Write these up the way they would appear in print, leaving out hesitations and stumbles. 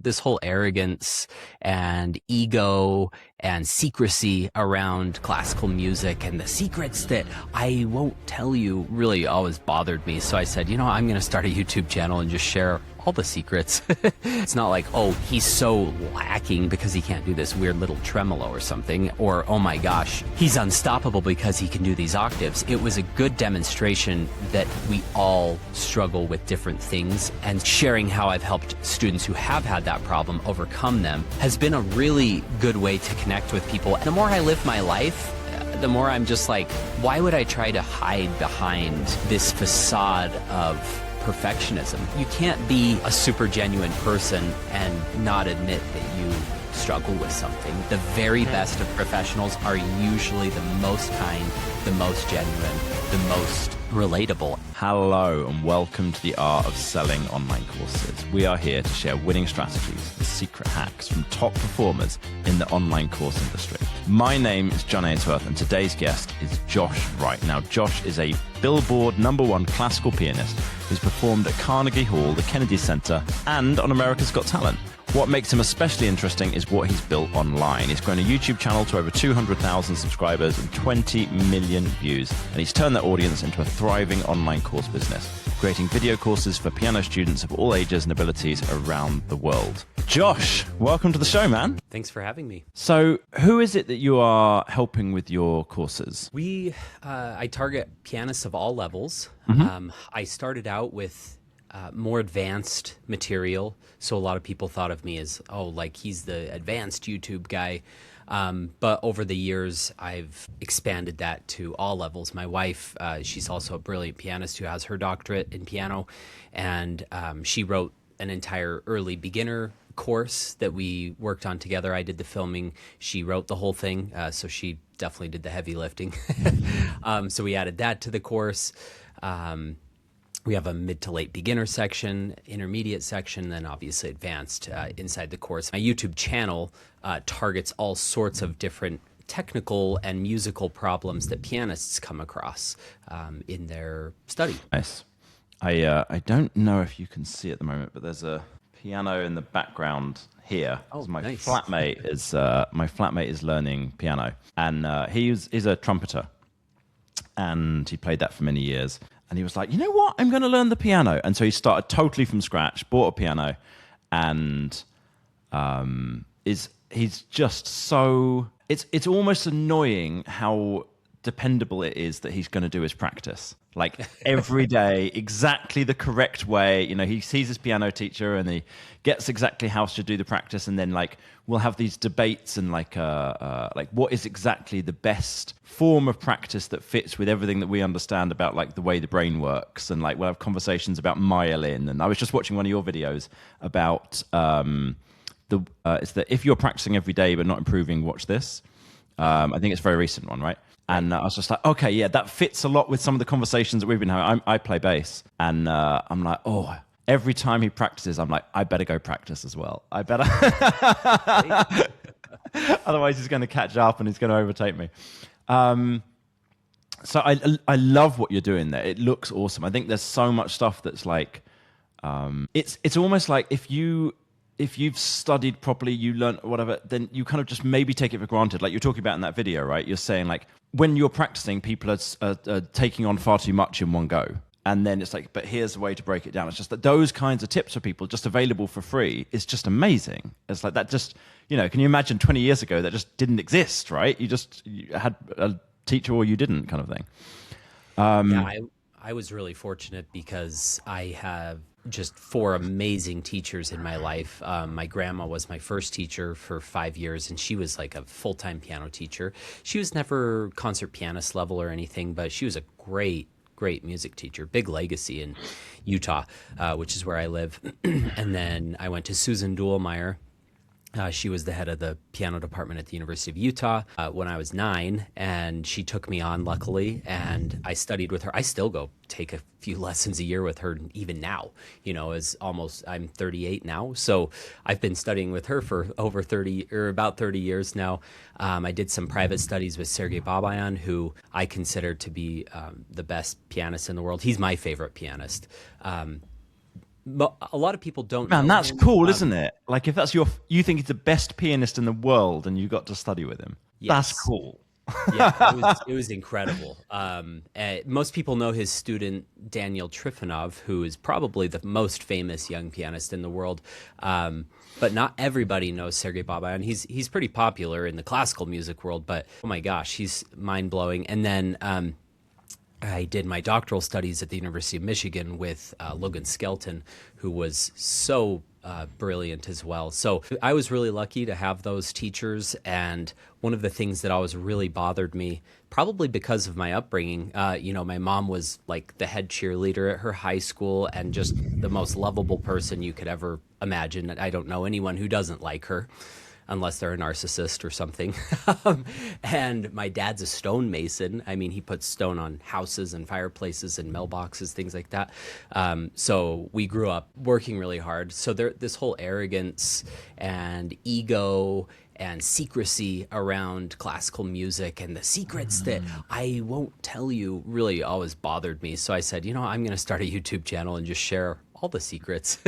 this whole arrogance and ego and secrecy around classical music and the secrets that I won't tell you really always bothered me. So I said, I'm going to start a YouTube channel and just share all the secrets. It's not like, oh, he's so lacking because he can't do this weird little tremolo or something, or oh my gosh, he's unstoppable because he can do these octaves. It was a good demonstration that we all struggle with different things, and sharing how I've helped students who have had that problem overcome them has been a really good way to connect with people. The more I live my life, the more I'm just like, why would I try to hide behind this facade of perfectionism? You can't be a super genuine person and not admit that you struggle with something. The very best of professionals are usually the most kind, the most genuine, the most relatable. Hello and welcome to the Art of Selling Online Courses. We are here to share winning strategies and secret hacks from top performers in the online course industry. My name is John Ainsworth and today's guest is Josh Wright. Now, Josh is a Billboard #1 classical pianist who's performed at Carnegie Hall, the Kennedy Center, and on America's Got Talent. What makes him especially interesting is what he's built online. He's grown a YouTube channel to over 200,000 subscribers and 20 million views, and he's turned that audience into a thriving online course business, creating video courses for piano students of all ages and abilities around the world. Josh, welcome to the show, man. Thanks for having me. So who is it that you are helping with your courses? I target pianists of all levels. I started out with more advanced material. So a lot of people thought of me as, he's the advanced YouTube guy. But over the years, I've expanded that to all levels. My wife, she's also a brilliant pianist who has her doctorate in piano. And she wrote an entire early beginner course that we worked on together. I did the filming. She wrote the whole thing. So she definitely did the heavy lifting. So we added that to the course. We have a mid to late beginner section, intermediate section, then obviously advanced inside the course. My YouTube channel targets all sorts of different technical and musical problems that pianists come across in their study. Nice. I don't know if you can see at the moment, but there's a piano in the background here. Oh, my nice. flatmate is learning piano, and he's a trumpeter, and he played that for many years. And he was like, you know what? I'm going to learn the piano. And so he started totally from scratch, bought a piano, and he's just so... It's almost annoying how dependable it is that he's going to do his practice. Like every day, exactly the correct way. He sees his piano teacher and he gets exactly how to do the practice. And then we'll have these debates and what is exactly the best form of practice that fits with everything that we understand about the way the brain works. And we'll have conversations about myelin. And I was just watching one of your videos about it's that if you're practicing every day but not improving, watch this. I think it's a very recent one, right? And I was just like, okay, yeah, that fits a lot with some of the conversations that we've been having. I play bass, and I'm like, every time he practices, I'm like, I better go practice as well. I better. Otherwise, he's going to catch up and he's going to overtake me. So I love what you're doing there. It looks awesome. I think there's so much stuff that's it's almost like if you've studied properly, you learn whatever, then you kind of just maybe take it for granted. Like you're talking about in that video, right? You're saying when you're practicing, people are taking on far too much in one go. And then it's but here's a way to break it down. It's just that those kinds of tips for people just available for free is just amazing. It's like that just, can you imagine 20 years ago that just didn't exist, right? You had a teacher or you didn't kind of thing. I was really fortunate because I have just 4 amazing teachers in my life. My grandma was my first teacher for 5 years, and she was like a full-time piano teacher. She was never concert pianist level or anything, but she was a great music teacher, big legacy in Utah, which is where I live. And then I went to Susan Duhlmeyer. She was the head of the piano department at the University of Utah when I was 9, and she took me on, luckily, and I studied with her. I still go take a few lessons a year with her, even now, I'm 38 now, so I've been studying with her for over 30, or about 30 years now. I did some private studies with Sergei Babayan, who I consider to be the best pianist in the world. He's my favorite pianist. A lot of people don't Man, know that's him. cool, isn't it? Like if that's you think he's the best pianist in the world and you got to study with him. That's Yes. cool. Yeah, it was incredible. Most people know his student Daniel Trifonov, who is probably the most famous young pianist in the world. But not everybody knows Sergei Babayan. He's pretty popular in the classical music world, but oh my gosh, he's mind blowing. And then I did my doctoral studies at the University of Michigan with Logan Skelton, who was so brilliant as well. So I was really lucky to have those teachers. And one of the things that always really bothered me, probably because of my upbringing, my mom was like the head cheerleader at her high school and just the most lovable person you could ever imagine. I don't know anyone who doesn't like her, unless they're a narcissist or something. And my dad's a stonemason. I mean, he puts stone on houses and fireplaces and mailboxes, things like that. So we grew up working really hard. So this whole arrogance and ego and secrecy around classical music and the secrets that I won't tell you really always bothered me. So I said, I'm going to start a YouTube channel and just share all the secrets.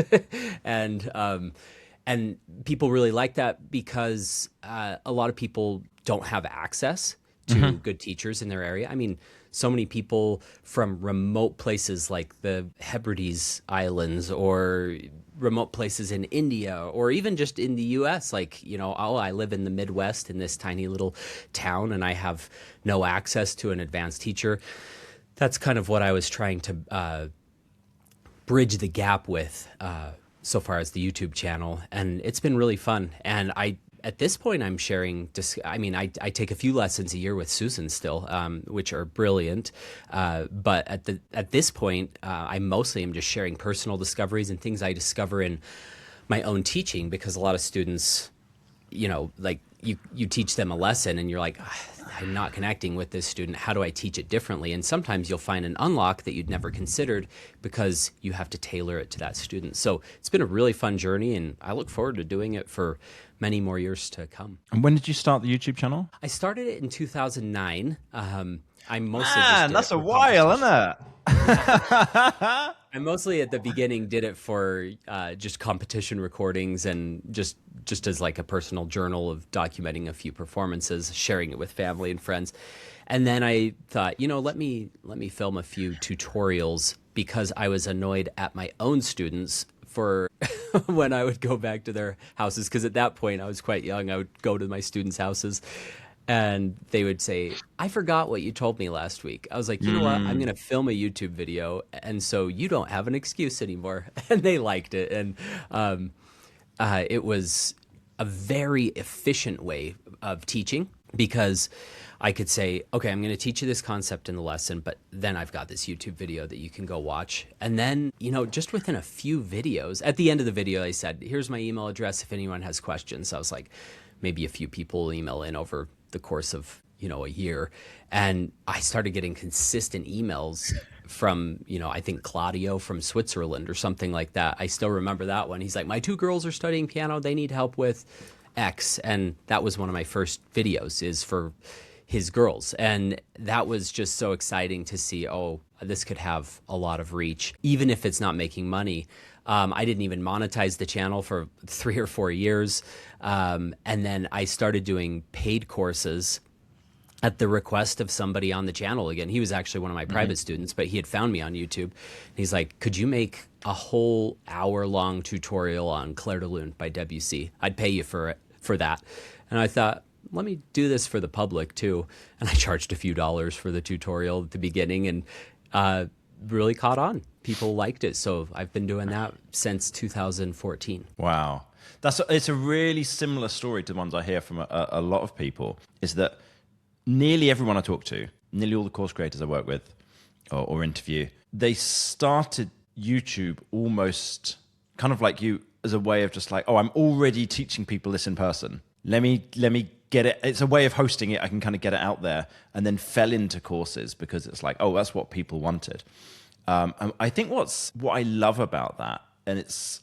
And people really like that because a lot of people don't have access to good teachers in their area. I mean, so many people from remote places like the Hebrides Islands or remote places in India or even just in the US, like, I live in the Midwest in this tiny little town and I have no access to an advanced teacher. That's kind of what I was trying to bridge the gap with so far as the YouTube channel, and it's been really fun. And at this point, I'm sharing. I take a few lessons a year with Susan still, which are brilliant. But at this point, I mostly am just sharing personal discoveries and things I discover in my own teaching, because a lot of students, like you teach them a lesson and you're like, I'm not connecting with this student. How do I teach it differently? And sometimes you'll find an unlock that you'd never considered because you have to tailor it to that student. So it's been a really fun journey, and I look forward to doing it for many more years to come. And when did you start the YouTube channel? I started it in 2009. I mostly Man, that's a while, isn't it? I mostly at the beginning did it for just competition recordings and just as like a personal journal of documenting a few performances, sharing it with family and friends. And then I thought, let me film a few tutorials, because I was annoyed at my own students for when I would go back to their houses, because at that point I was quite young. I would go to my students' houses and they would say, I forgot what you told me last week. I was like, you know what? I'm going to film a YouTube video, and so you don't have an excuse anymore. And they liked it. And it was a very efficient way of teaching, because I could say, okay, I'm going to teach you this concept in the lesson, but then I've got this YouTube video that you can go watch. And then, just within a few videos, at the end of the video, I said, here's my email address if anyone has questions. So I was like, maybe a few people email in over the course of, a year. And I started getting consistent emails from, I think Claudio from Switzerland or something like that. I still remember that one. He's like, my 2 girls are studying piano. They need help with X. And that was one of my first videos, is for his girls. And that was just so exciting to see, this could have a lot of reach, even if it's not making money. I didn't even monetize the channel for 3 or 4 years. And then I started doing paid courses at the request of somebody on the channel. Again, he was actually one of my private students, but he had found me on YouTube. He's like, could you make a whole hour-long tutorial on Clair de Lune by Debussy? I'd pay you for that. And I thought, let me do this for the public too. And I charged a few dollars for the tutorial at the beginning, and really caught on. People liked it. So I've been doing that since 2014. Wow. It's a really similar story to the ones I hear from a lot of people, is that nearly everyone I talk to, nearly all the course creators I work with or interview, they started YouTube almost kind of like you, as a way of just like, I'm already teaching people this in person. Let me get it. It's a way of hosting it. I can kind of get it out there, and then fell into courses because it's like, that's what people wanted. And I think what I love about that, and it's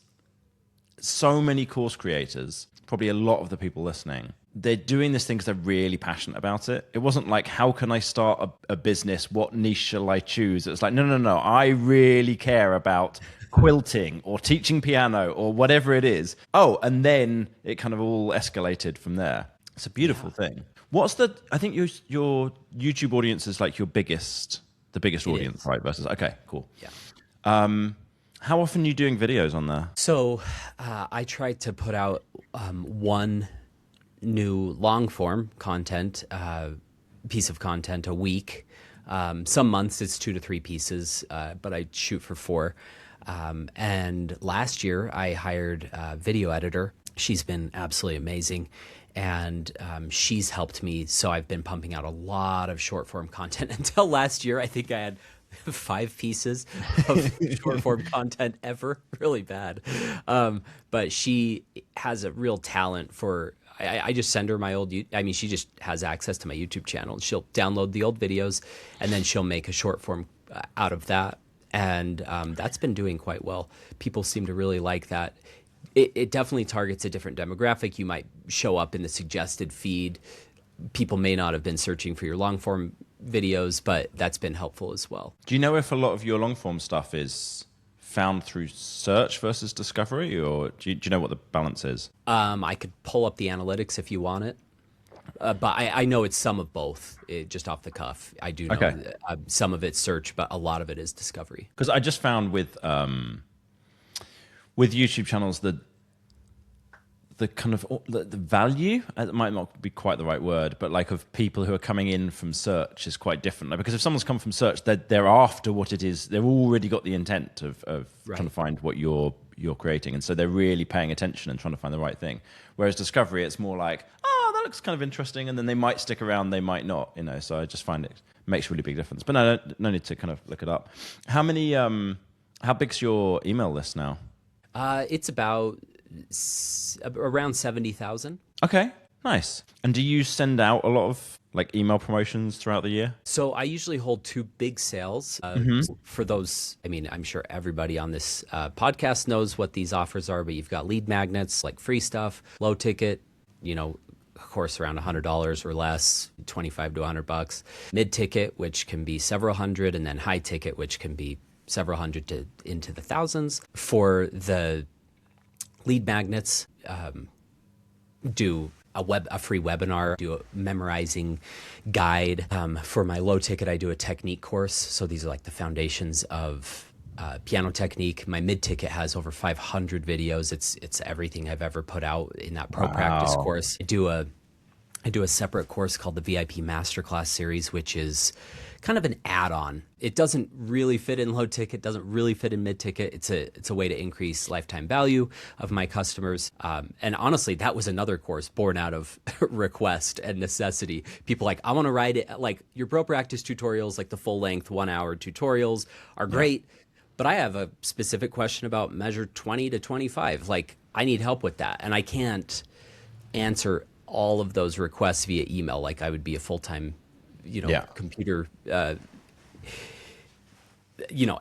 so many course creators, probably a lot of the people listening, they're doing this thing because they're really passionate about it. It wasn't like, how can I start a business? What niche shall I choose? It's like, no. I really care about quilting or teaching piano or whatever it is. Oh, and then it kind of all escalated from there. It's a beautiful thing. I think your YouTube audience is like the biggest audience, right? Versus, okay, cool. Yeah. How often are you doing videos on there? So I try to put out one new long form content, piece of content a week. Some months it's 2 to 3 pieces, but I shoot for 4. And last year I hired a video editor. She's been absolutely amazing. And she's helped me. So I've been pumping out a lot of short form content until last year. I think I had 5 pieces of short form content ever. Really bad. But she has a real talent for, I just send her my old, she just has access to my YouTube channel. She'll download the old videos and then she'll make a short form out of that. And that's been doing quite well. People seem to really like that. It definitely targets a different demographic. You might show up in the suggested feed. People may not have been searching for your long form videos, but that's been helpful as well. Do you know if a lot of your long form stuff is found through search versus discovery, or do you know what the balance is? I could pull up the analytics if you want it, but I know it's some of both. Just off the cuff, I do know some of it's search, but a lot of it is discovery. Because I just found with YouTube channels the kind of the value, it might not be quite the right word, but like of people who are coming in from search is quite different. Like, because if someone's come from search, they're after what it is. They've already got the intent of trying to find what you're creating, and so they're really paying attention and trying to find the right thing. Whereas discovery, it's more like, oh, that looks kind of interesting, and then they might stick around, they might not. So I just find it makes a really big difference. But no need to kind of look it up. How big's your email list now? It's about around 70,000. Okay, nice. And do you send out a lot of like email promotions throughout the year? So I usually hold 2 big sales for those. I'm sure everybody on this podcast knows what these offers are, but you've got lead magnets, like free stuff, low ticket, of course, around $100 or less, $25 to $100. Mid ticket, which can be several hundred, and then high ticket, which can be several hundred to into the thousands. For the lead magnets, do a free webinar, do a memorizing guide. For my low ticket, I do a technique course. So these are like the foundations of piano technique. My mid ticket has over 500 videos. It's everything I've ever put out in that pro practice course. I do a separate course called the VIP Masterclass series, which is kind of an add-on. It doesn't really fit in low ticket, doesn't really fit in mid ticket. It's a way to increase lifetime value of my customers. And honestly, that was another course born out of request and necessity. People like, I want to write it, like your pro practice tutorials, like the full length 1-hour tutorials are great, but I have a specific question about measure 20 to 25. Like, I need help with that. And I can't answer all of those requests via email. Like I would be a full-time computer,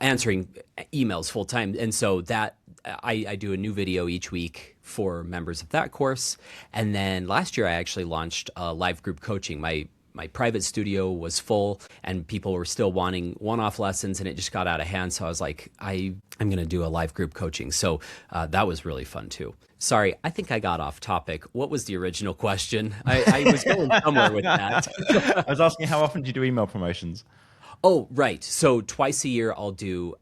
answering emails full time. And so that I do a new video each week for members of that course. And then last year I actually launched live group coaching. My private studio was full and people were still wanting one-off lessons, and it just got out of hand. So I was like, I'm going to do a live group coaching. So that was really fun too. Sorry, I think I got off topic. What was the original question? I was going somewhere with that. I was asking, how often do you do email promotions? Oh, right. So twice a year I'll do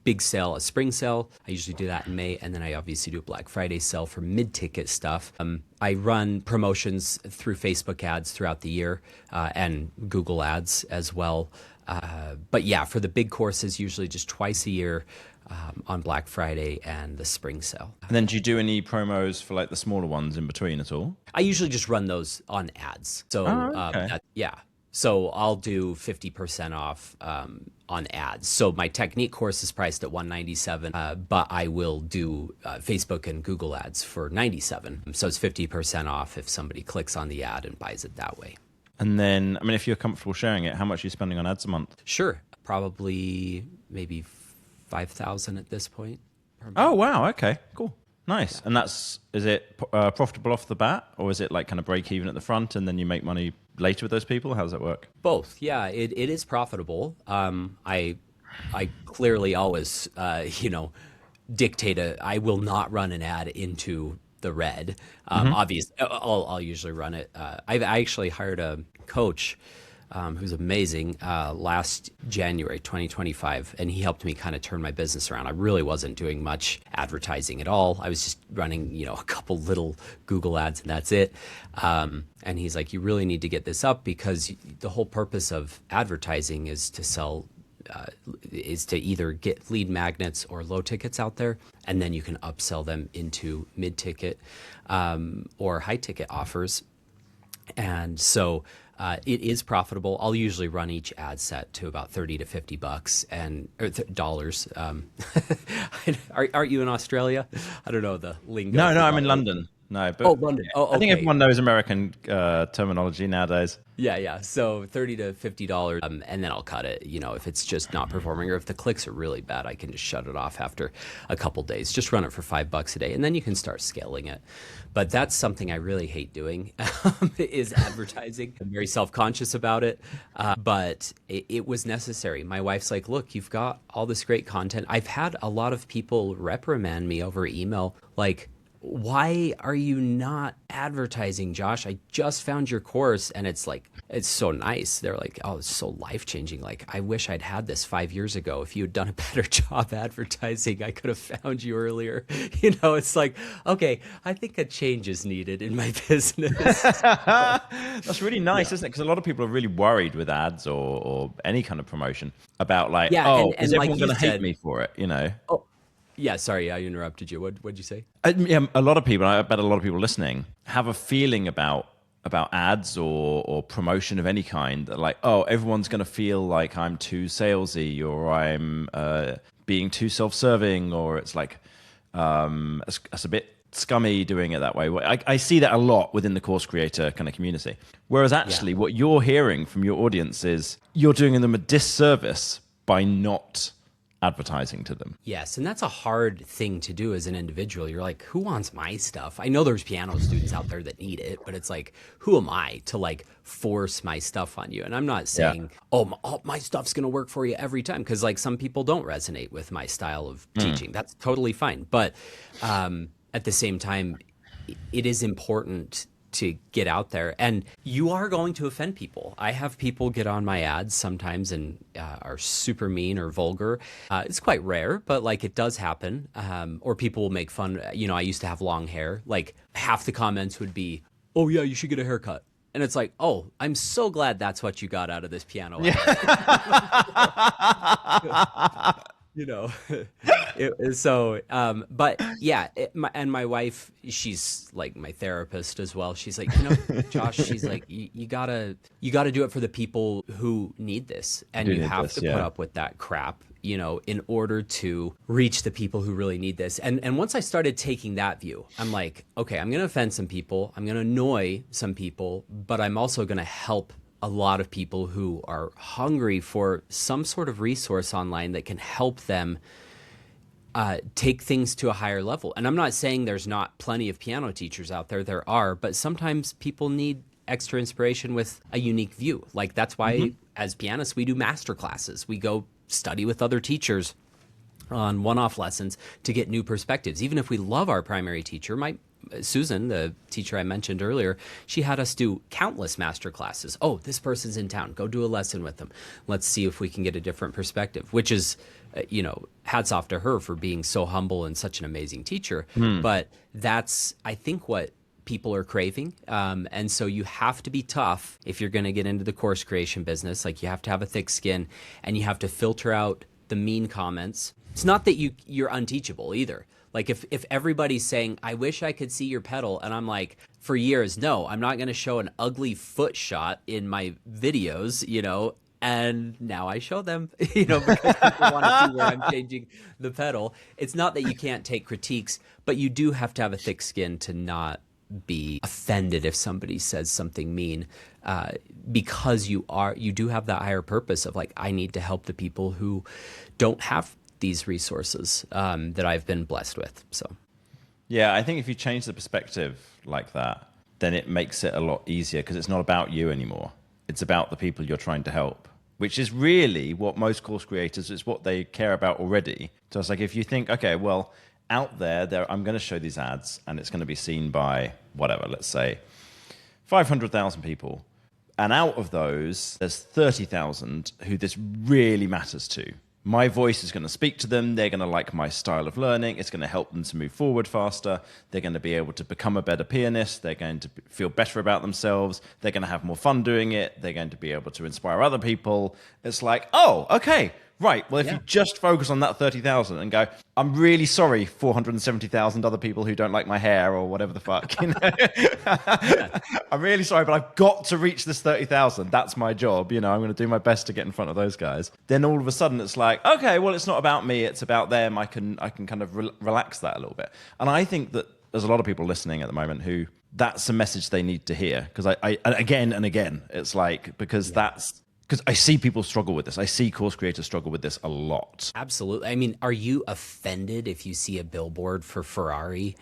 big sale, a spring sale. I usually do that in May, and then I obviously do a Black Friday sale for mid-ticket stuff. I run promotions through Facebook ads throughout the year and Google ads as well. But yeah, for the big courses, usually just twice a year on Black Friday and the spring sale. And then do you do any promos for like the smaller ones in between at all? I usually just run those on ads. So okay. So I'll do 50% off on ads. So my technique course is priced at $197, but I will do Facebook and Google ads for $97. So it's 50% off if somebody clicks on the ad and buys it that way. And then, if you're comfortable sharing it, how much are you spending on ads a month? Sure. Probably maybe 5,000 at this point. Oh, wow. Okay, cool. Nice. Yeah. And is it profitable off the bat, or is it like kind of break even at the front and then you make money later with those people? How does that work? Both. Yeah, it is profitable. I I clearly always, dictate I will not run an ad into the red. Obviously, I'll usually run it. I actually hired a coach who's amazing last January 2025, and he helped me kind of turn my business around. I really wasn't doing much advertising at all. I was just running, a couple little Google ads, and that's it. And he's like, you really need to get this up because the whole purpose of advertising is to sell is to either get lead magnets or low tickets out there, and then you can upsell them into mid ticket or high ticket offers. And so it is profitable. I'll usually run each ad set to about 30 to 50 bucks and dollars. Aren't you in Australia? I don't know the lingo. No, I'm in London. No, but London. Oh, okay. I think everyone knows American terminology nowadays. Yeah. So $30 to $50, and then I'll cut it. If it's just not performing or if the clicks are really bad, I can just shut it off after a couple days. Just run it for $5 a day, and then you can start scaling it. But that's something I really hate doing is advertising. I'm very self-conscious about it, but it was necessary. My wife's like, look, you've got all this great content. I've had a lot of people reprimand me over email, like, why are you not advertising, Josh? I just found your course and it's so nice. They're like, oh, it's so life-changing. Like, I wish I'd had this 5 years ago. If you had done a better job advertising, I could have found you earlier. It's like, okay, I think a change is needed in my business. That's really nice, isn't it? Because a lot of people are really worried with ads or any kind of promotion about is everyone going to hate me for it, Oh, yeah, sorry, I interrupted you. What'd you say? A lot of people, I bet a lot of people listening, have a feeling about ads or promotion of any kind that everyone's going to feel like I'm too salesy or I'm being too self-serving or it's it's a bit scummy doing it that way. I see that a lot within the course creator kind of community. Whereas actually what you're hearing from your audience is you're doing them a disservice by not advertising to them. Yes, and that's a hard thing to do as an individual. You're like, who wants my stuff? I know there's piano students out there that need it, but it's like, who am I to force my stuff on you? And I'm not saying, my stuff's going to work for you every time, because some people don't resonate with my style of teaching. That's totally fine. But at the same time, it is important to get out there, and you are going to offend people. I have people get on my ads sometimes and are super mean or vulgar. It's quite rare, but it does happen. Or people will make fun. I used to have long hair. Half the comments would be, "Oh yeah, you should get a haircut." And it's like, oh, I'm so glad that's what you got out of this piano. Yeah. But yeah, and my wife, she's my therapist as well. She's like, Josh, she's like, you gotta do it for the people who need this, and you have to put up with that crap, in order to reach the people who really need this. And once I started taking that view, I'm like, okay, I'm gonna offend some people, I'm gonna annoy some people, but I'm also gonna help a lot of people who are hungry for some sort of resource online that can help them take things to a higher level. And I'm not saying there's not plenty of piano teachers out there. There are, but sometimes people need extra inspiration with a unique view. That's why as pianists, we do master classes. We go study with other teachers on one-off lessons to get new perspectives. Even if we love our primary teacher, Susan, the teacher I mentioned earlier, she had us do countless master classes. Oh, this person's in town. Go do a lesson with them. Let's see if we can get a different perspective, which is, hats off to her for being so humble and such an amazing teacher. But that's, I think, what people are craving. And so you have to be tough if you're going to get into the course creation business. You have to have a thick skin, and you have to filter out the mean comments. It's not that you're unteachable either. If everybody's saying, I wish I could see your pedal, and I'm like, for years, no, I'm not going to show an ugly foot shot in my videos, and now I show them, because people want to see where I'm changing the pedal. It's not that you can't take critiques, but you do have to have a thick skin to not be offended if somebody says something mean, because you do have that higher purpose of I need to help the people who don't have these resources that I've been blessed with. So yeah, I think if you change the perspective like that, then it makes it a lot easier, because it's not about you anymore. It's about the people you're trying to help. which is really what most course creators, it's what they care about already. So it's like, if you think, okay, well, out there, I'm going to show these ads and it's going to be seen by whatever, let's say 500,000 people. And out of those, there's 30,000 who this really matters to. My voice is going to speak to them. They're going to like my style of learning. It's going to help them to move forward faster. They're going to be able to become a better pianist. They're going to feel better about themselves. They're going to have more fun doing it. They're going to be able to inspire other people. It's like, oh, okay. Right. Well, if you just focus on that 30,000 and go, I'm really sorry, 470,000 other people who don't like my hair or whatever the fuck, you know, I'm really sorry, but I've got to reach this 30,000. That's my job. You know, I'm going to do my best to get in front of those guys. Then all of a sudden it's like, okay, well, it's not about me. It's about them. I can kind of relax that a little bit. And I think that there's a lot of people listening at the moment who that's a message they need to hear. Because I again and again, it's like, because because I see people struggle with this. I see course creators struggle with this a lot. Absolutely. I mean, are you offended if you see a billboard for Ferrari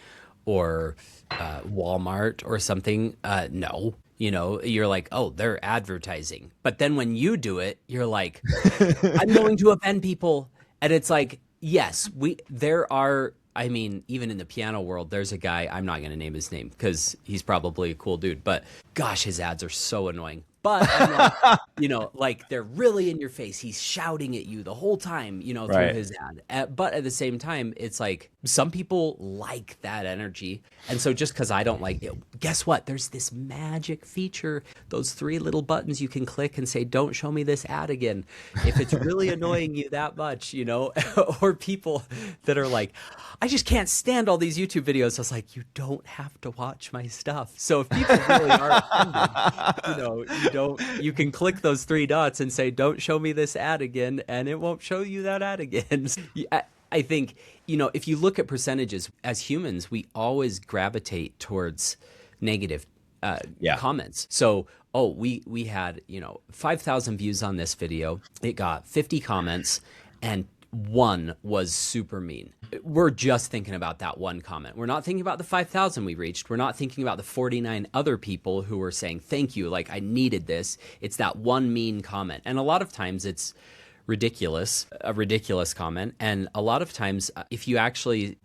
or Walmart or something? No. You know, you're like, oh, they're advertising. But then when you do it, you're like, I'm going to offend people. And it's like, yes, there are, I mean, even in the piano world, there's a guy, I'm not going to name his name because he's probably a cool dude, but gosh, his ads are so annoying. But I'm like, you know, like they're really in your face. He's shouting at you the whole time, you know, through his ad. But at the same time, it's like some people like that energy. And so just because I don't like it, guess what? There's this magic feature, those 3 little buttons you can click and say, don't show me this ad again. If it's really annoying you that much, you know, or people that are like, I just can't stand all these YouTube videos. I was like, you don't have to watch my stuff. So if people really are offended, you know, you can click those 3 dots and say, don't show me this ad again, and it won't show you that ad again. I think, you know, if you look at percentages, as humans, we always gravitate towards negative comments. So, we had, you know, 5,000 views on this video. It got 50 comments and 1 was super mean. We're just thinking about that 1 comment. We're not thinking about the 5,000 we reached. We're not thinking about the 49 other people who were saying, thank you, like I needed this. It's that 1 mean comment. And a lot of times it's a ridiculous comment. And a lot of times if you reframe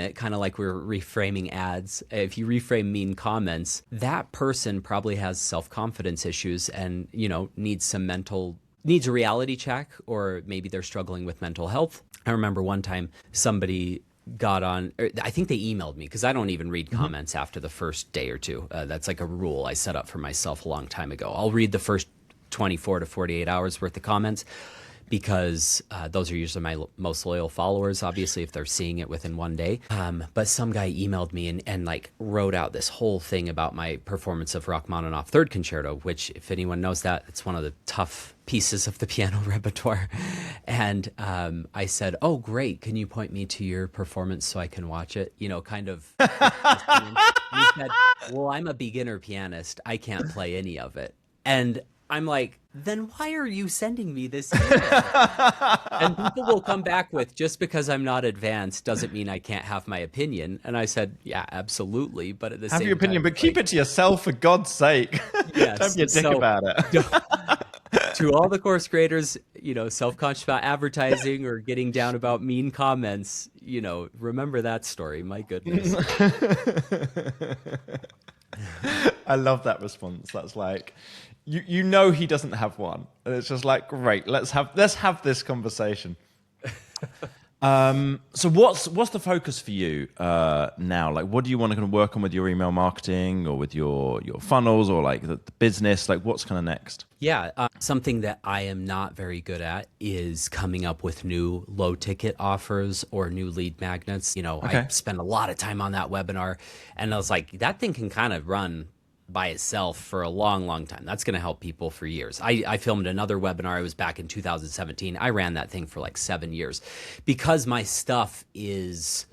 it, kind of like we're reframing ads, if you reframe mean comments, that person probably has self-confidence issues and, you know, needs a reality check, or maybe they're struggling with mental health. I remember one time somebody got on, I think they emailed me because I don't even read comments after the first day or 2. That's like a rule I set up for myself a long time ago. I'll read the first 24 to 48 hours worth of comments because those are usually my most loyal followers, obviously, if they're seeing it within 1 day. But some guy emailed me and like wrote out this whole thing about my performance of Rachmaninoff Third Concerto, which, if anyone knows that, it's one of the tough pieces of the piano repertoire. And I said, oh, great. Can you point me to your performance so I can watch it? You know, kind of. And he said, well, I'm a beginner pianist. I can't play any of it. And I'm like, then why are you sending me this email? And people will come back with, just because I'm not advanced doesn't mean I can't have my opinion. And I said, yeah, absolutely. But at the same time, have your opinion, but keep it to yourself, for God's sake. Yes, Don't be a dick about it. To all the course creators, you know, self-conscious about advertising or getting down about mean comments, you know, remember that story. My goodness. I love that response. That's like, you know, he doesn't have one, and it's just like, great, let's have this conversation. So what's the focus for you now? Like, what do you want to kind of work on with your email marketing or with your funnels or like the business? Like, what's kind of next? Yeah, something that I am not very good at is coming up with new low ticket offers or new lead magnets. You know, I spend a lot of time on that webinar, and I was like, that thing can kind of run by itself for a long, long time. That's going to help people for years. I filmed another webinar. It was back in 2017. I ran that thing for like 7 years because my stuff is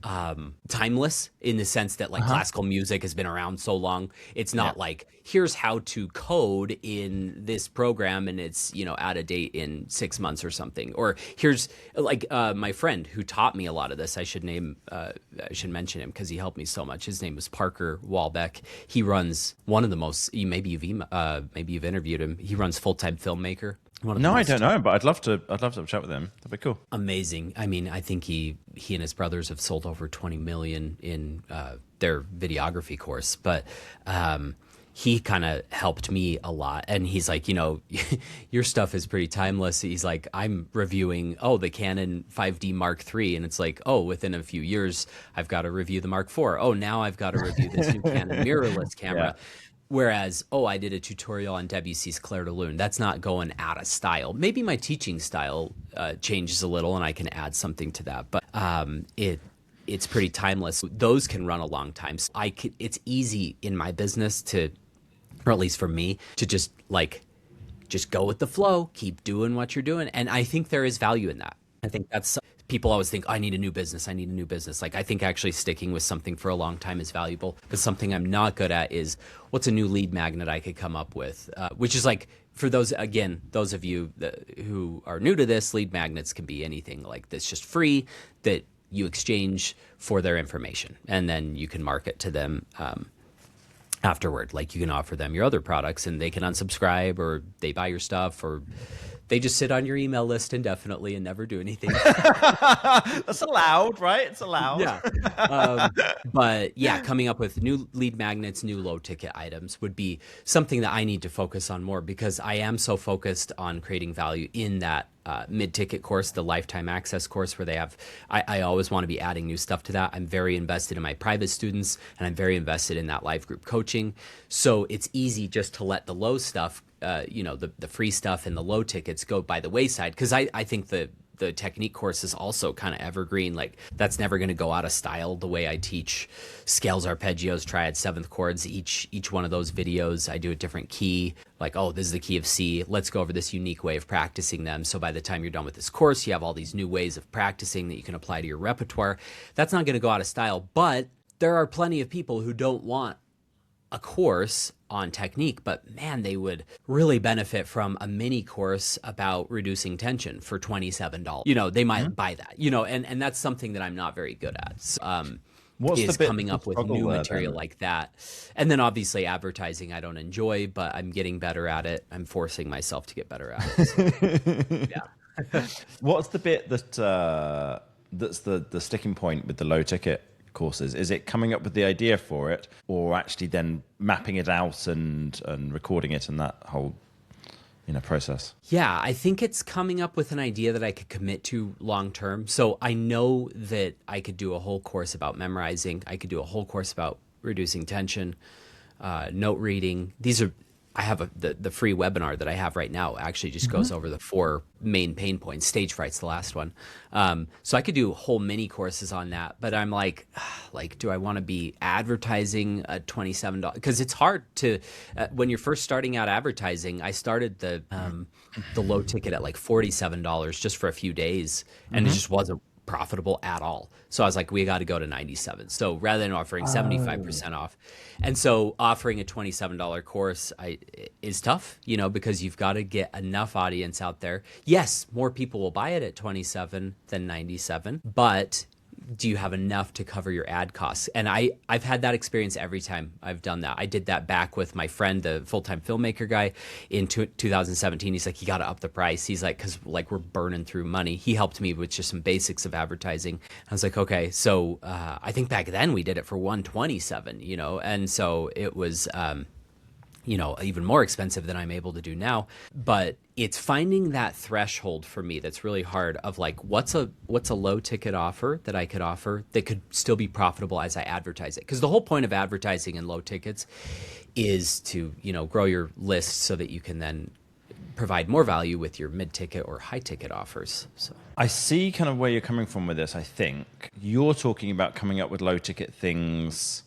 timeless in the sense that like classical music has been around so long. It's Yeah. not like here's how to code in this program and it's, out of date in 6 months or something. Or here's like my friend who taught me a lot of this. I should mention him because he helped me so much. His name was Parker Walbeck. He runs one of the most, maybe you've interviewed him. He runs Full-Time Filmmaker. No, I don't know, but I'd love to have a chat with him. That'd be cool. Amazing. I mean, I think he and his brothers have sold over 20 million in their videography course, but he kind of helped me a lot. And he's like, your stuff is pretty timeless. He's like, I'm reviewing, the Canon 5D Mark III. And it's like, within a few years, I've got to review the Mark IV. Oh, now I've got to review this new Canon mirrorless camera. Yeah. Whereas, I did a tutorial on Debussy's Clair de Lune. That's not going out of style. Maybe my teaching style changes a little and I can add something to that. But it's pretty timeless. Those can run a long time. So it's easy in my business to, or at least for me, to just go with the flow, keep doing what you're doing. And I think there is value in that. I think that's, people always think, I need a new business. I need a new business. Like, I think actually sticking with something for a long time is valuable. But something I'm not good at is what's a new lead magnet I could come up with, which is like, for those of you who are new to this, lead magnets can be anything like this, just free that you exchange for their information. And then you can market to them afterward. Like, you can offer them your other products and they can unsubscribe, or they buy your stuff, or they just sit on your email list indefinitely and never do anything. That's allowed, right? It's allowed. Yeah. But yeah, coming up with new lead magnets, new low ticket items would be something that I need to focus on more, because I am so focused on creating value in that mid-ticket course, the lifetime access course, where they have, I always want to be adding new stuff to that. I'm very invested in my private students, and I'm very invested in that live group coaching. So it's easy just to let the low stuff, the free stuff and the low tickets go by the wayside. Because I think the technique course is also kind of evergreen. Like, that's never going to go out of style. The way I teach scales, arpeggios, triads, seventh chords, each one of those videos, I do a different key. Like, this is the key of C. Let's go over this unique way of practicing them. So by the time you're done with this course, you have all these new ways of practicing that you can apply to your repertoire. That's not going to go out of style. But there are plenty of people who don't want a course on technique, but man, they would really benefit from a mini course about reducing tension for $27. They might buy that, and that's something that I'm not very good at. What's is the bit coming up with new material like that. And then obviously advertising I don't enjoy, but I'm getting better at it. I'm forcing myself to get better at it. So, yeah. What's the bit that's the sticking point with the low ticket courses? Is it coming up with the idea for it, or actually then mapping it out and recording it and that whole process? Yeah, I think it's coming up with an idea that I could commit to long term. So I know that I could do a whole course about memorizing. I could do a whole course about reducing tension, note reading. I have the free webinar that I have right now actually just goes over the 4 main pain points. Stage fright's the last one. So I could do whole mini courses on that, but I'm like, do I want to be advertising a $27? Because it's hard to, when you're first starting out advertising, I started the low ticket at like $47 just for a few days, and it just wasn't profitable at all. So I was like, we got to go to 97. So rather than offering 75% off, and so offering a $27 course is tough, because you've got to get enough audience out there. Yes, more people will buy it at 27 than 97, but do you have enough to cover your ad costs? And I've had that experience every time I've done that. I did that back with my friend, the full-time filmmaker guy, in 2017. He's like, you got to up the price. He's like, because we're burning through money. He helped me with just some basics of advertising. I was like, okay. So I think back then we did it for 127, and so it was even more expensive than I'm able to do now. But it's finding that threshold for me that's really hard of like, what's a low ticket offer that I could offer that could still be profitable as I advertise it? Because the whole point of advertising in low tickets is to, grow your list so that you can then provide more value with your mid-ticket or high-ticket offers. So I see kind of where you're coming from with this. I think you're talking about coming up with low-ticket things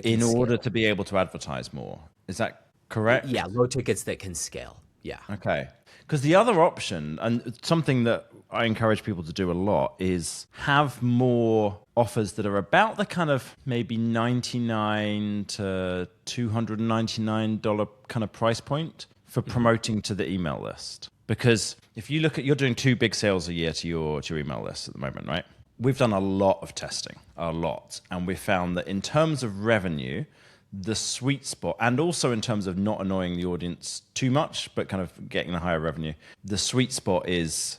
in order to be able to advertise more. Is that correct? Yeah, low tickets that can scale. Yeah. Okay. Because the other option, and something that I encourage people to do a lot is have more offers that are about the kind of maybe $99 to $299 kind of price point for promoting to the email list. Because if you look at, you're doing 2 big sales a year to your email list at the moment, right? We've done a lot of testing, a lot. And we found that in terms of revenue, the sweet spot, and also in terms of not annoying the audience too much, but kind of getting a higher revenue, the sweet spot is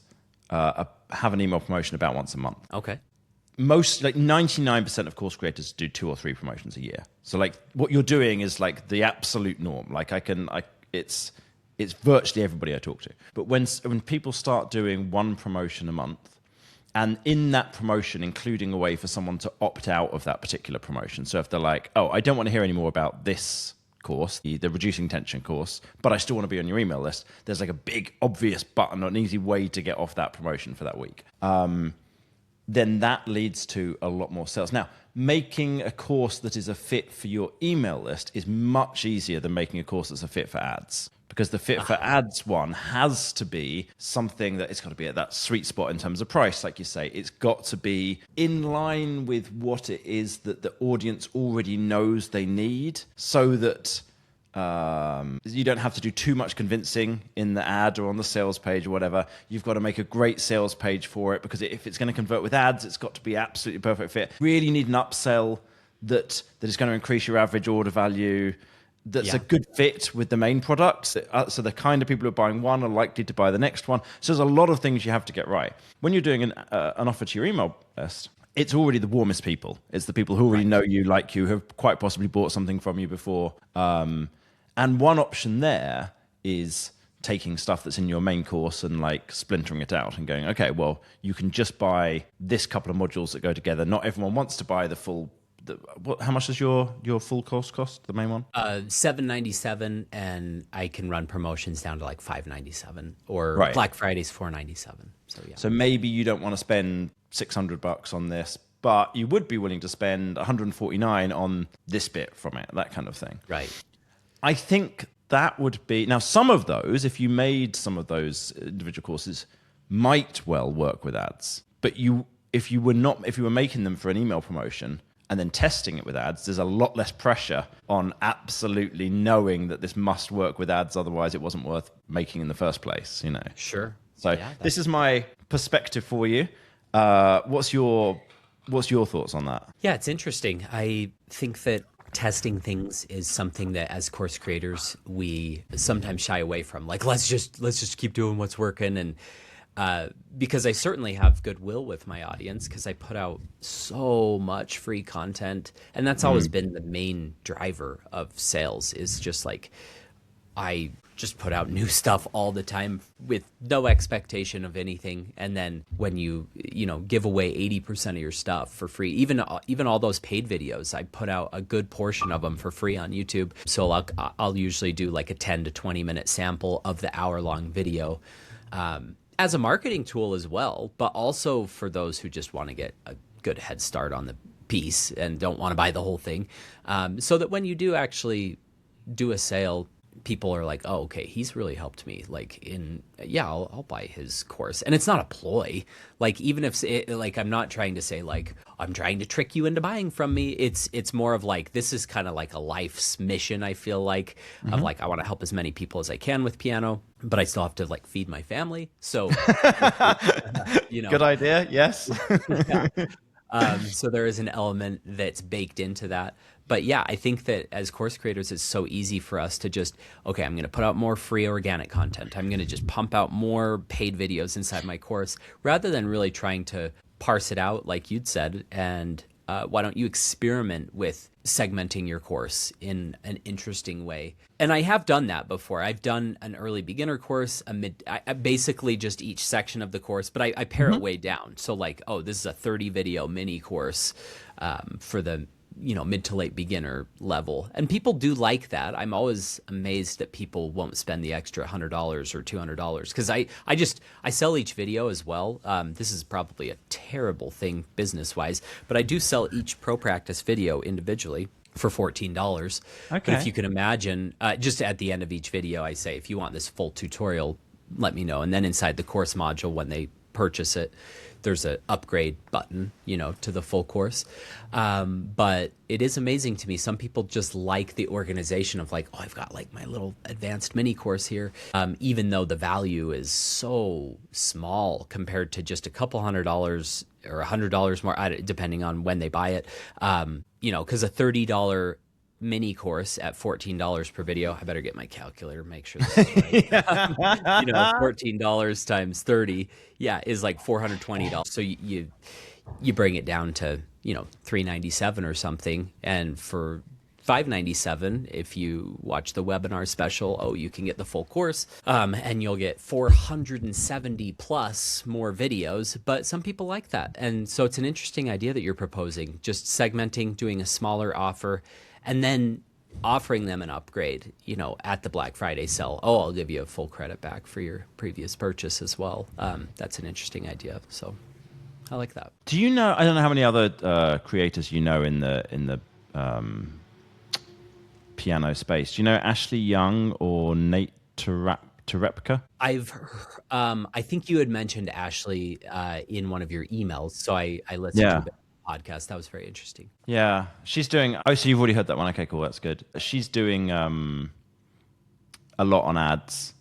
have an email promotion about once a month. Okay. Most, like 99% of course creators do 2 or 3 promotions a year. So like what you're doing is like the absolute norm. Like it's virtually everybody I talk to. But when people start doing 1 promotion a month, and in that promotion, including a way for someone to opt out of that particular promotion. So if they're like, oh, I don't want to hear any more about this course, the reducing tension course, but I still want to be on your email list, there's like a big obvious button or an easy way to get off that promotion for that week. Then that leads to a lot more sales. Now, making a course that is a fit for your email list is much easier than making a course that's a fit for ads. Because the fit for ads one has to be something that it's got to be at that sweet spot in terms of price, like you say. It's got to be in line with what it is that the audience already knows they need, so that you don't have to do too much convincing in the ad or on the sales page or whatever. You've got to make a great sales page for it, because if it's going to convert with ads, it's got to be absolutely perfect fit. Really need an upsell that is going to increase your average order value, that's a good fit with the main product. So the kind of people who are buying one are likely to buy the next one. So there's a lot of things you have to get right. When you're doing an offer to your email list, it's already the warmest people. It's the people who already know you, like you, have quite possibly bought something from you before. And one option there is taking stuff that's in your main course and like splintering it out and going, okay, well, you can just buy this couple of modules that go together. Not everyone wants to buy the full. How much does your full course cost, the main one? $797, and I can run promotions down to like $597, or Black Friday's $497. So yeah. So maybe you don't want to spend $600 on this, but you would be willing to spend $149 on this bit from it, that kind of thing. Right. I think that would be, now some of those, if you made some of those individual courses, might well work with ads. But if you were making them for an email promotion and then testing it with ads, there's a lot less pressure on absolutely knowing that this must work with ads, otherwise it wasn't worth making in the first place, you know. Sure. So this is my perspective for you. What's your thoughts on that? Yeah, it's interesting. I think that testing things is something that as course creators we sometimes shy away from. Like let's just keep doing what's working, and because I certainly have goodwill with my audience, because I put out so much free content, and that's always been the main driver of sales, is just like I just put out new stuff all the time with no expectation of anything. And then when you give away 80% of your stuff for free, even all those paid videos, I put out a good portion of them for free on YouTube. So I'll usually do like a 10 to 20 minute sample of the hour-long video, as a marketing tool as well, but also for those who just want to get a good head start on the piece and don't want to buy the whole thing, so that when you do actually do a sale, people are like, oh, okay, he's really helped me. Like I'll buy his course. And it's not a ploy. Like, even if I'm not trying to say like, I'm trying to trick you into buying from me. It's more of like, this is kind of like a life's mission, I feel like, of like, I want to help as many people as I can with piano, but I still have to like feed my family. So, Good idea. Yes. So there is an element that's baked into that. But yeah, I think that as course creators, it's so easy for us to just, okay, I'm going to put out more free organic content. I'm going to just pump out more paid videos inside my course, rather than really trying to parse it out like you'd said. And why don't you experiment with segmenting your course in an interesting way? And I have done that before. I've done an early beginner course, basically just each section of the course, but I pare it way down. So like, oh, this is a 30 video mini course for the mid to late beginner level. And people do like that. I'm always amazed that people won't spend the extra $100 or $200, because I sell each video as well. This is probably a terrible thing business wise, but I do sell each pro practice video individually for $14. Okay. But if you can imagine, just at the end of each video, I say, if you want this full tutorial, let me know. And then inside the course module, when they purchase it, there's an upgrade button, to the full course. But it is amazing to me. Some people just like the organization of like, oh, I've got like my little advanced mini course here. Even though the value is so small compared to just a couple $100 or $100 more, depending on when they buy it. Because a $30 mini course at $14 per video. I better get my calculator, make sure this is right. $14 times 30, is like $420. So you bring it down to, $397 or something. And for $597, if you watch the webinar special, you can get the full course, and you'll get 470 plus more videos. But some people like that. And so it's an interesting idea that you're proposing, just segmenting, doing a smaller offer, and then offering them an upgrade, at the Black Friday sale. Oh, I'll give you a full credit back for your previous purchase as well. That's an interesting idea. So I like that. Do you know, I don't know how many other creators you know in the piano space. Do you know Ashley Young or Nate Terepka? I think you had mentioned Ashley in one of your emails. So I listened to the podcast. That was very interesting. Yeah, she's doing. Oh, so you've already heard that one? Okay, cool. That's good. She's doing a lot on ads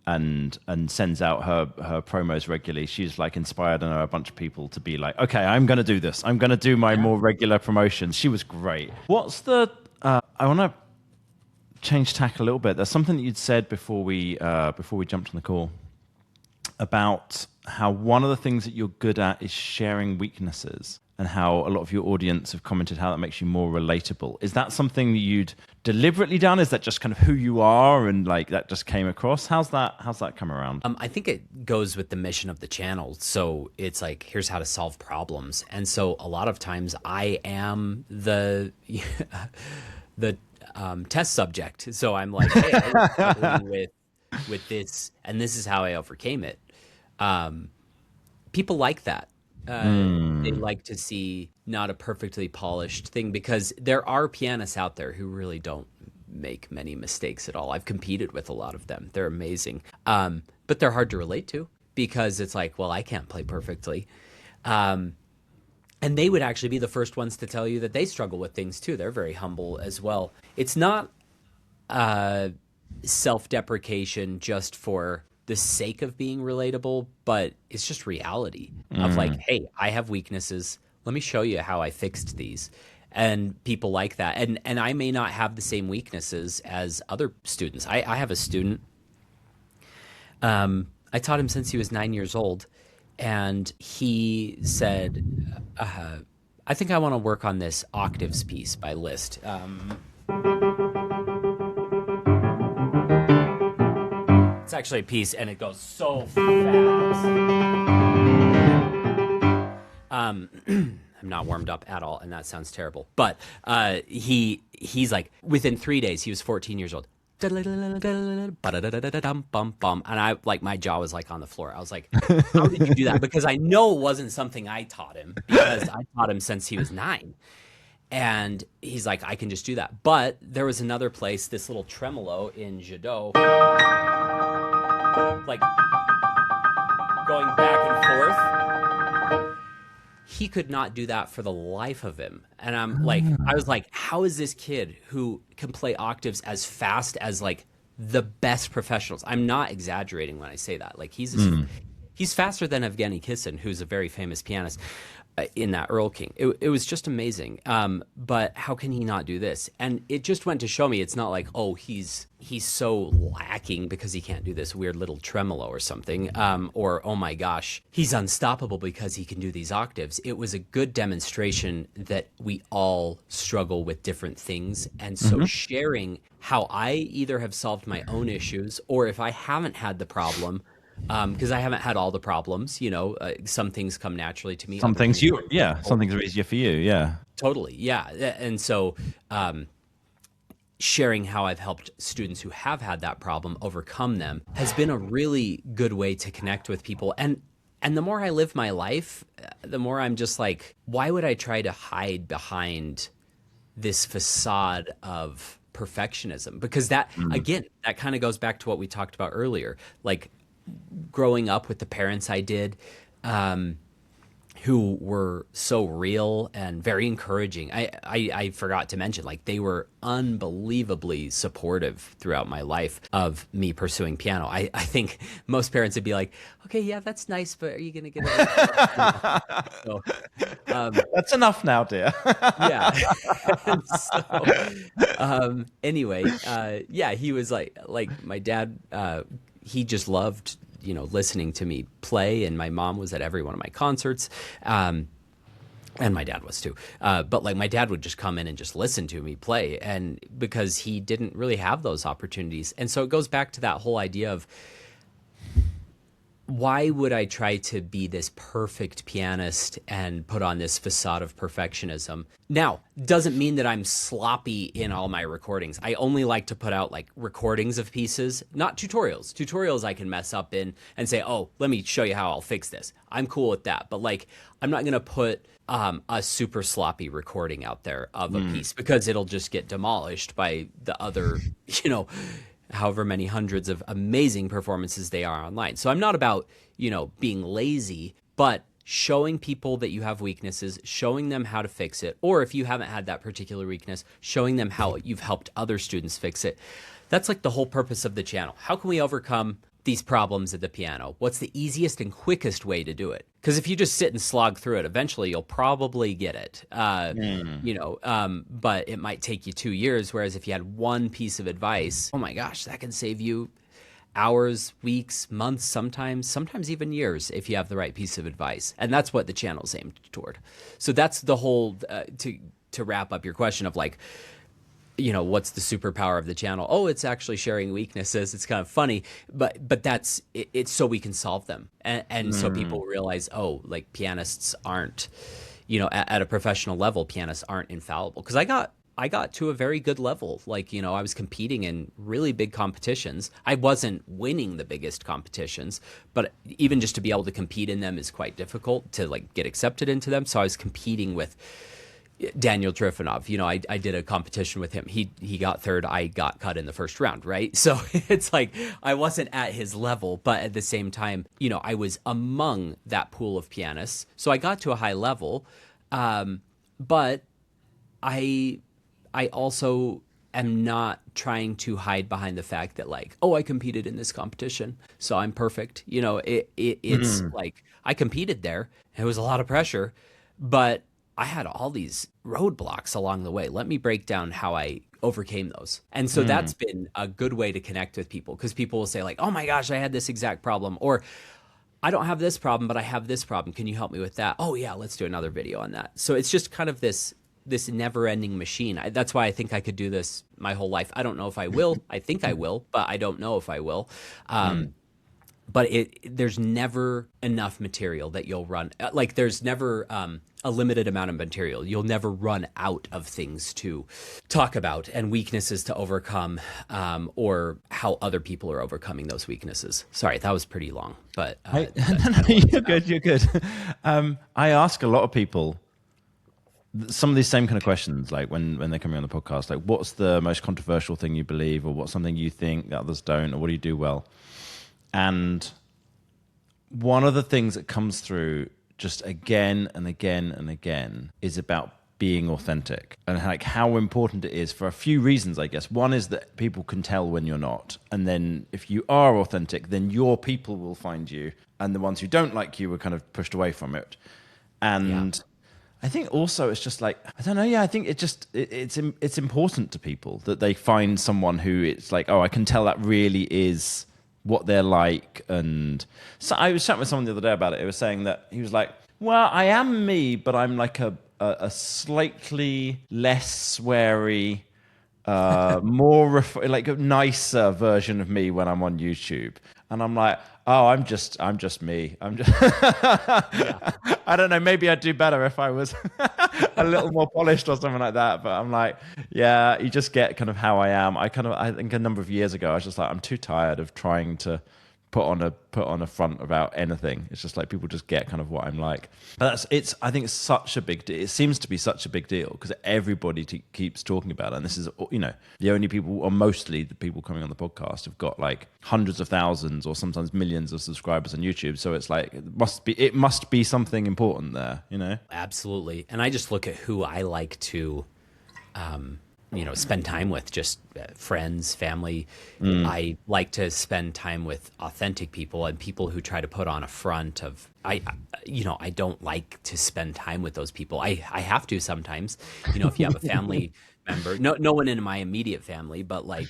and sends out her promos regularly. She's like inspired a bunch of people to be like, okay, I'm going to do this. I'm going to do my more regular promotions. She was great. What's the? I want to change tack a little bit. There's something that you'd said before we jumped on the call about how one of the things that you're good at is sharing weaknesses, and how a lot of your audience have commented how that makes you more relatable. Is that something that you'd deliberately done? Is that just kind of who you are and like that just came across? How's that come around? I think it goes with the mission of the channel. So it's like, here's how to solve problems. And so a lot of times I am the test subject. So I'm like, hey, I was struggling with this, and this is how I overcame it. People like that. They like to see not a perfectly polished thing, because there are pianists out there who really don't make many mistakes at all. I've competed with a lot of them. They're amazing. But they're hard to relate to, because it's like, well, I can't play perfectly. And they would actually be the first ones to tell you that they struggle with things too. They're very humble as well. It's not self-deprecation just for the sake of being relatable, but it's just reality of like, hey, I have weaknesses. Let me show you how I fixed these. And people like that. And I may not have the same weaknesses as other students. I have a student. I taught him since he was 9 years old. And he said, I think I want to work on this octaves piece by Liszt. It's actually a piece, and it goes so fast. I'm not warmed up at all, and that sounds terrible. But he's like, within 3 days, he was 14 years old. And I, like, my jaw was like on the floor. I was like, how did you do that? Because I know it wasn't something I taught him, because I taught him since he was 9. And he's like, I can just do that. But there was another place, this little tremolo in Jadot, like going back and forth. He could not do that for the life of him. And I was like, how is this kid who can play octaves as fast as like the best professionals? I'm not exaggerating when I say that. Like he's faster than Evgeny Kissin, who's a very famous pianist in that Earl King. It was just amazing. But how can he not do this? And it just went to show me, it's not like, oh, he's so lacking because he can't do this weird little tremolo or something. Or, oh my gosh, he's unstoppable because he can do these octaves. It was a good demonstration that we all struggle with different things. And so sharing how I either have solved my own issues, or if I haven't had the problem, because I haven't had all the problems, some things come naturally to me. Some things some things are easier for you. Yeah, totally. Yeah. And so, sharing how I've helped students who have had that problem overcome them has been a really good way to connect with people. And the more I live my life, the more I'm just like, why would I try to hide behind this facade of perfectionism? Because that, again, that kind of goes back to what we talked about earlier. Like, growing up with the parents I did, who were so real and very encouraging. I forgot to mention, like, they were unbelievably supportive throughout my life of me pursuing piano. I think most parents would be like, okay, yeah, that's nice, but are you going to get it? So, That's enough now, dear. yeah. So, anyway, yeah, he was like my dad, he just loved, listening to me play, and my mom was at every one of my concerts. And my dad was too. But like my dad would just come in and just listen to me play, and because he didn't really have those opportunities. And so it goes back to that whole idea of, why would I try to be this perfect pianist and put on this facade of perfectionism? Now, doesn't mean that I'm sloppy in all my recordings. I only like to put out like recordings of pieces, not tutorials. Tutorials I can mess up in and say, oh, let me show you how I'll fix this. I'm cool with that. But like, I'm not going to put a super sloppy recording out there of a piece, because it'll just get demolished by the other, however many hundreds of amazing performances they are online. So I'm not about, being lazy, but showing people that you have weaknesses, showing them how to fix it, or if you haven't had that particular weakness, showing them how you've helped other students fix it. That's like the whole purpose of the channel. How can we overcome these problems at the piano? What's the easiest and quickest way to do it? Because if you just sit and slog through it, eventually you'll probably get it. But it might take you 2 years. Whereas if you had one piece of advice, oh my gosh, that can save you hours, weeks, months, sometimes even years, if you have the right piece of advice. And that's what the channel's aimed toward. So that's the whole, to wrap up your question of like, what's the superpower of the channel? Oh, it's actually sharing weaknesses. It's kind of funny, but that's it, it's so we can solve them. And so people realize, oh, like pianists aren't, at a professional level, pianists aren't infallible. Because I got to a very good level. Like, I was competing in really big competitions. I wasn't winning the biggest competitions, but even just to be able to compete in them is quite difficult to like get accepted into them. So I was competing with Daniel Trifonov. I did a competition with him. He got third. I got cut in the first round, right? So it's like I wasn't at his level, but at the same time, I was among that pool of pianists. So I got to a high level, but I also am not trying to hide behind the fact that like, oh, I competed in this competition, so I'm perfect. It's like I competed there. It was a lot of pressure, but I had all these roadblocks along the way. Let me break down how I overcame those. And so that's been a good way to connect with people, because people will say like, oh my gosh, I had this exact problem, or I don't have this problem, but I have this problem. Can you help me with that? Oh yeah, let's do another video on that. So it's just kind of this never-ending machine. That's why I think I could do this my whole life. I don't know if I will. I think I will, but I don't know if I will. But there's never enough material that you'll run. Like there's never a limited amount of material. You'll never run out of things to talk about and weaknesses to overcome, or how other people are overcoming those weaknesses. Sorry, that was pretty long, but you're good. You're good. I ask a lot of people some of these same kind of questions, like when they're coming on the podcast, like what's the most controversial thing you believe, or what's something you think that others don't, or what do you do well? And one of the things that comes through just again and again and again is about being authentic, and like how important it is for a few reasons, I guess. One is that people can tell when you're not. And then if you are authentic, then your people will find you, and the ones who don't like you are kind of pushed away from it. And I think also it's just like, I don't know. Yeah, I think it's important to people that they find someone who it's like, oh, I can tell that really is what they're like. And so I was chatting with someone the other day about it. It was saying that he was like, well, I am me, but I'm like a slightly less sweary, more like a nicer version of me when I'm on YouTube. And I'm like, oh, I'm just me. I'm just, I don't know. Maybe I'd do better if I was a little more polished or something like that. But I'm like, yeah, you just get kind of how I am. I think a number of years ago, I was just like, I'm too tired of trying to put on a front about anything. It's just like people just get kind of what I'm like. But I think it's such a big deal. It seems to be such a big deal because everybody keeps talking about it. And this is, the only people, or mostly the people coming on the podcast, have got like hundreds of thousands or sometimes millions of subscribers on YouTube. So it's like it must be something important there, Absolutely. And I just look at who I like to spend time with, just friends, family. I like to spend time with authentic people and people who try to put on a front of, I don't like to spend time with those people. I have to sometimes, if you have a family member, no one in my immediate family, but like,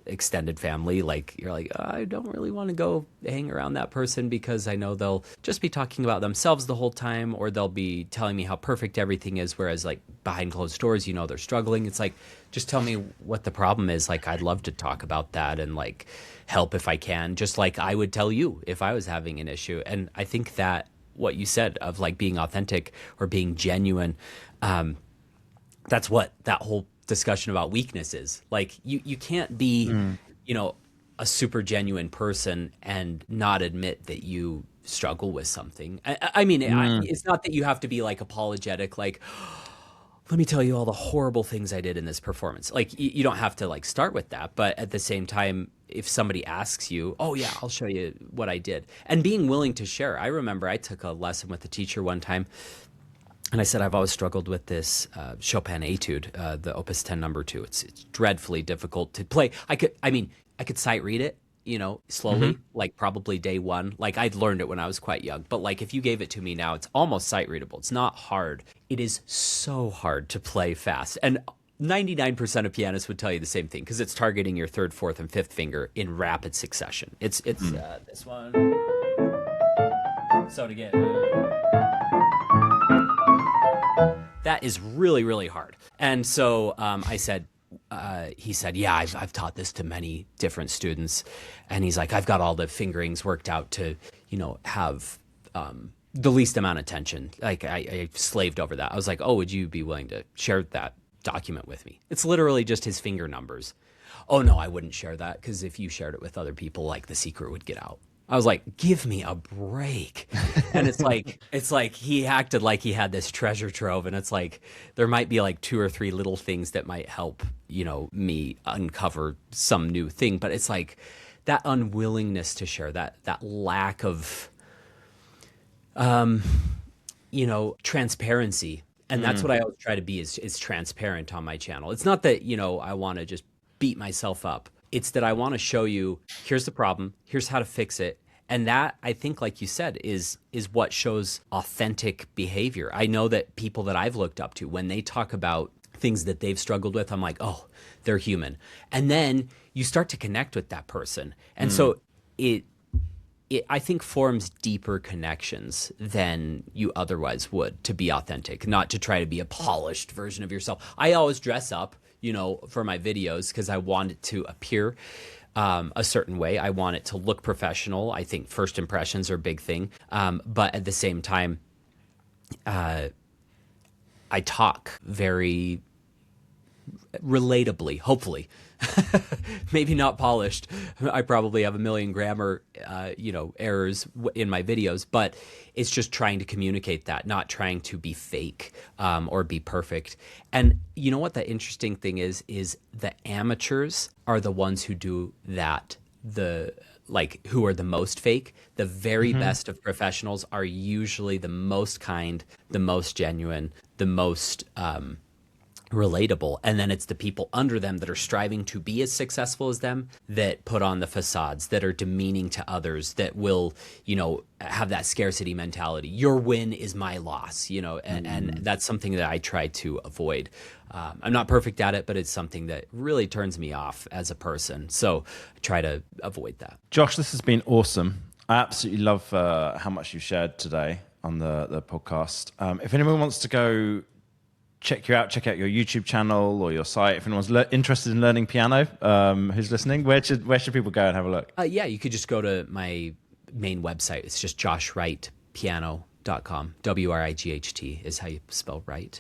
extended family, like you're like, I don't really want to go hang around that person because I know they'll just be talking about themselves the whole time, or they'll be telling me how perfect everything is. Whereas like behind closed doors, they're struggling. It's like, just tell me what the problem is. Like, I'd love to talk about that and like help if I can, just like I would tell you if I was having an issue. And I think that what you said of like being authentic or being genuine, that's what that whole discussion about weakness is. Like you can't be, a super genuine person and not admit that you struggle with something. I mean, it's not that you have to be like apologetic, like, let me tell you all the horrible things I did in this performance. Like you don't have to like start with that, but at the same time, if somebody asks you, oh yeah, I'll show you what I did, and being willing to share. I remember I took a lesson with a teacher one time, and I said, I've always struggled with this Chopin etude, the Opus 10 number 2. It's dreadfully difficult to play. I could sight read it, slowly, like probably day one. Like I'd learned it when I was quite young, but like if you gave it to me now, it's almost sight readable. It's not hard. It is so hard to play fast. And 99% of pianists would tell you the same thing because it's targeting your third, fourth, and fifth finger in rapid succession. It's this one. So to get... That is really, really hard. And so I said, he said, yeah, I've taught this to many different students. And he's like, I've got all the fingerings worked out to, have the least amount of tension. Like I slaved over that. I was like, oh, would you be willing to share that document with me? It's literally just his finger numbers. Oh no, I wouldn't share that because if you shared it with other people, like the secret would get out. I was like, give me a break. And it's like he acted like he had this treasure trove. And it's like, there might be like 2 or 3 little things that might help, me uncover some new thing. But it's like that unwillingness to share, that lack of, transparency. And that's what I always try to be is transparent on my channel. It's not that, I want to just beat myself up. It's that I want to show you, here's the problem, here's how to fix it. And that, I think, like you said, is what shows authentic behavior. I know that people that I've looked up to, when they talk about things that they've struggled with, I'm like, oh, they're human. And then you start to connect with that person. And so it I think forms deeper connections than you otherwise would to be authentic, not to try to be a polished version of yourself. I always dress up, for my videos because I want it to appear a certain way. I want it to look professional. I think first impressions are a big thing. But at the same time, I talk very relatably, hopefully. Maybe not polished. I probably have a million grammar, errors in my videos, but it's just trying to communicate that, not trying to be fake or be perfect. And you know what the interesting thing is the amateurs are the ones who do that. Who are the most fake. The very best of professionals are usually the most kind, the most genuine, the most relatable. And then it's the people under them that are striving to be as successful as them that put on the facades, that are demeaning to others, that will, have that scarcity mentality. Your win is my loss, and that's something that I try to avoid. I'm not perfect at it, but it's something that really turns me off as a person. So I try to avoid that. Josh, this has been awesome. I absolutely love how much you shared today on the podcast. If anyone wants to go check you out, check out your YouTube channel or your site. If anyone's interested in learning piano, who's listening, where should people go and have a look? Yeah, you could just go to my main website. It's just joshwrightpiano.com. WRIGHT is how you spell Wright.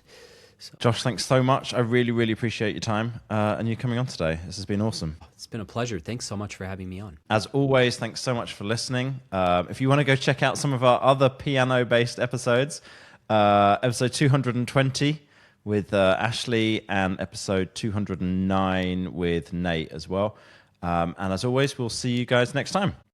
Josh, thanks so much. I really, really appreciate your time and you coming on today. This has been awesome. It's been a pleasure. Thanks so much for having me on. As always, thanks so much for listening. If you want to go check out some of our other piano-based episodes, episode 220 with Ashley and episode 209 with Nate as well. And as always, we'll see you guys next time.